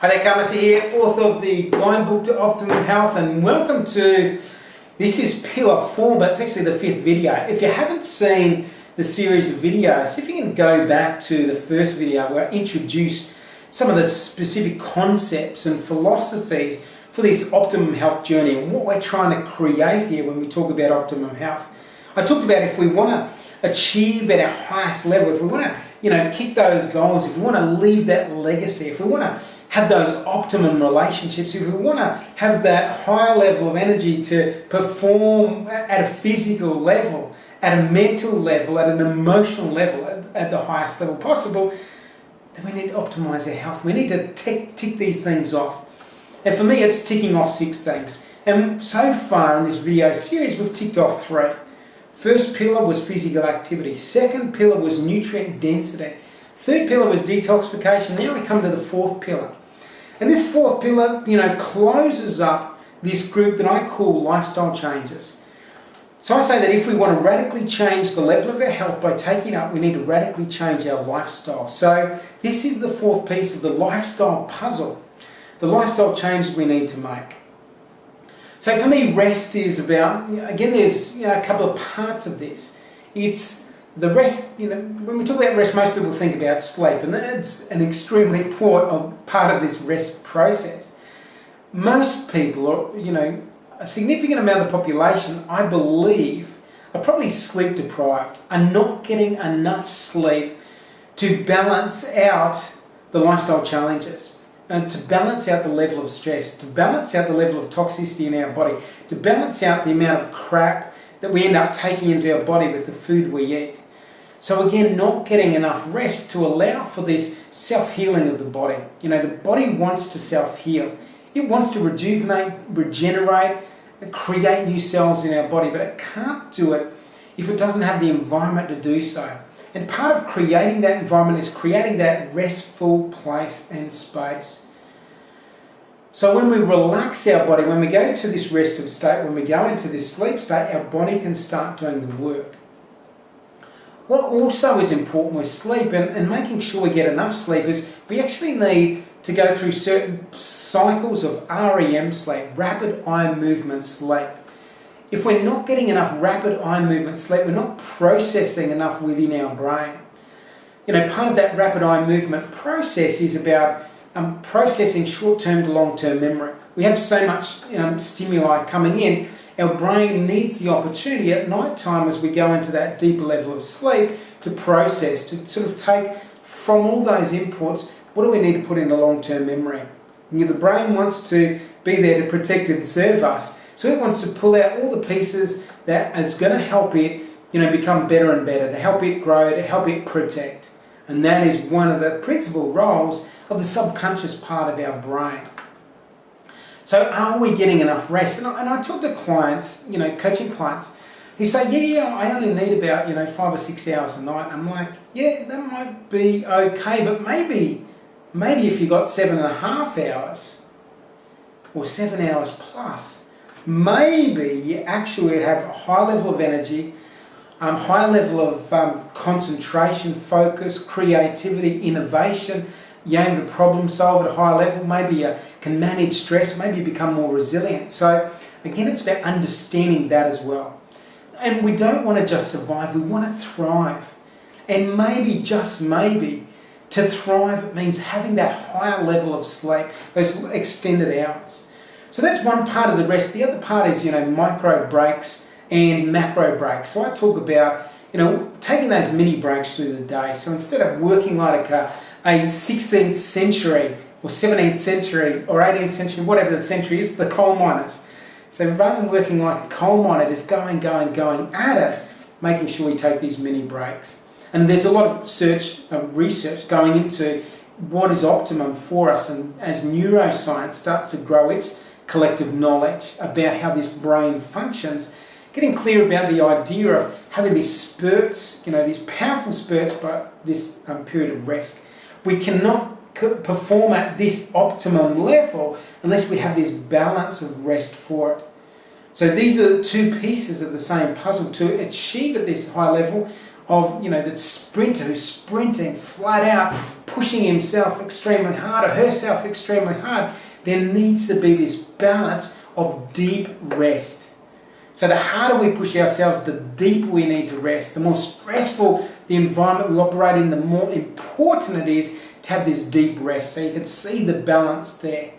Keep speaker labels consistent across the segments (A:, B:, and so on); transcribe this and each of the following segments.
A: Hi there, Massy here, author of the Guidebook to Optimum Health, and welcome to, this is Pillar 4, but it's actually the 5th video. If you haven't seen the series of videos, if you can go back to the first video where I introduced some of the specific concepts and philosophies for this optimum health journey and what we're trying to create here when we talk about optimum health. I talked about if we want to achieve at our highest level, if we want to, kick those goals, if we want to leave that legacy, if we want to have those optimum relationships, if we want to have that higher level of energy to perform at a physical level, at a mental level, at an emotional level, at the highest level possible, then we need to optimize our health. We need to tick these things off. And for me, it's ticking off 6 things. And so far in this video series, we've ticked off 3. First pillar was physical activity. Second pillar was nutrient density. Third pillar was detoxification. Now we come to the 4th pillar. And this 4th pillar, closes up this group that I call lifestyle changes. So I say that if we want to radically change the level of our health by taking up, we need to radically change our lifestyle. So this is the 4th piece of the lifestyle puzzle, the lifestyle changes we need to make. So for me, rest is about, again, there's a couple of parts of this. It's the rest, when we talk about rest, most people think about sleep, and that's an extremely important part of this rest process. Most people, or a significant amount of the population, I believe, are probably sleep deprived, are not getting enough sleep to balance out the lifestyle challenges, and to balance out the level of stress, to balance out the level of toxicity in our body, to balance out the amount of crap that we end up taking into our body with the food we eat. So again, not getting enough rest to allow for this self-healing of the body. The body wants to self-heal. It wants to rejuvenate, regenerate, and create new cells in our body, but it can't do it if it doesn't have the environment to do so. And part of creating that environment is creating that restful place and space. So when we relax our body, when we go into this restive state, when we go into this sleep state, our body can start doing the work. What also is important with sleep and making sure we get enough sleep is we actually need to go through certain cycles of REM sleep, rapid eye movement sleep. If we're not getting enough rapid eye movement sleep, we're not processing enough within our brain. Part of that rapid eye movement process is about processing short-term to long-term memory. We have so much stimuli coming in, our brain needs the opportunity at night time as we go into that deeper level of sleep to process, to sort of take from all those inputs, what do we need to put into long-term memory? The brain wants to be there to protect and serve us. So it wants to pull out all the pieces that is going to help it, become better and better, to help it grow, to help it protect. And that is one of the principal roles of the subconscious part of our brain. So are we getting enough rest? And I talk to clients, coaching clients, who say, I only need about, 5 or 6 hours a night. I'm like, yeah, that might be okay, but maybe if you got 7.5 hours or 7 hours plus, maybe you actually have a high level of energy, high level of concentration, focus, creativity, innovation. You're able to problem solve at a high level. Maybe you can manage stress. Maybe you become more resilient. So again, it's about understanding that as well. And we don't want to just survive. We want to thrive. And maybe, just maybe, to thrive, it means having that higher level of sleep, those extended hours. So that's one part of the rest. The other part is, micro breaks and macro breaks. So I talk about, taking those mini breaks through the day. So instead of working like a 16th century or 17th century or 18th century, whatever the century is, the coal miners. So rather than working like a coal miner, just going at it, making sure we take these mini breaks. And there's a lot of research going into what is optimum for us. And as neuroscience starts to grow its collective knowledge about how this brain functions, getting clear about the idea of having these spurts, these powerful spurts, but this period of rest. We cannot perform at this optimum level unless we have this balance of rest for it. So these are the 2 pieces of the same puzzle. To achieve at this high level, of, that sprinter who's sprinting flat out, pushing himself extremely hard or herself extremely hard, there needs to be this balance of deep rest. So the harder we push ourselves, the deeper we need to rest. The more stressful the environment we operate in, the more important it is to have this deep rest. So you can see the balance there.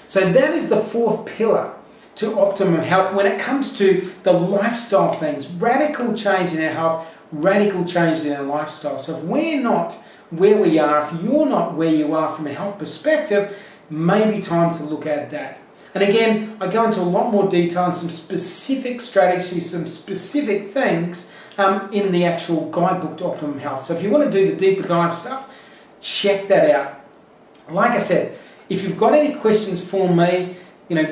A: So that is the fourth pillar to optimum health when it comes to the lifestyle things. Radical change in our health, radical change in our lifestyle. So if we're not where we are, if you're not where you are from a health perspective, maybe time to look at that. And again, I go into a lot more detail on some specific strategies, some specific things in the actual guidebook to optimum health. So if you want to do the deeper dive stuff, check that out. Like I said, if you've got any questions for me,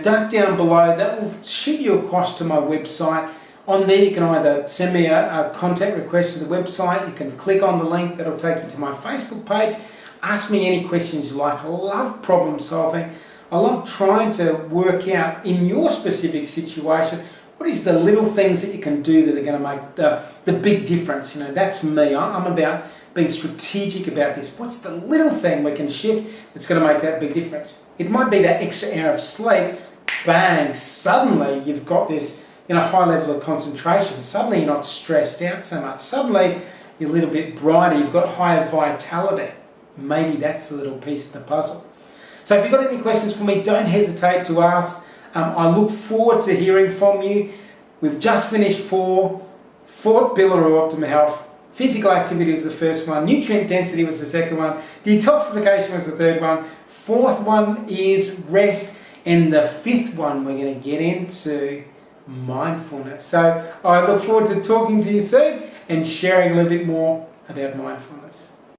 A: duck down below. That will shoot you across to my website. On there, you can either send me a contact request to the website. You can click on the link that'll take you to my Facebook page. Ask me any questions you like. I love problem solving. I love trying to work out in your specific situation what is the little things that you can do that are going to make the big difference. That's me. I'm about being strategic about this. What's the little thing we can shift that's going to make that big difference? It might be that extra hour of sleep. Bang! Suddenly you've got this high level of concentration. Suddenly you're not stressed out so much. Suddenly you're a little bit brighter. You've got higher vitality. Maybe that's a little piece of the puzzle. So if you've got any questions for me, don't hesitate to ask. I look forward to hearing from you. We've just finished fourth pillar of optimal health. Physical activity was the first one. Nutrient density was the second one. Detoxification was the third one. Fourth one is rest. And the fifth one we're going to get into mindfulness. So I look forward to talking to you soon and sharing a little bit more about mindfulness.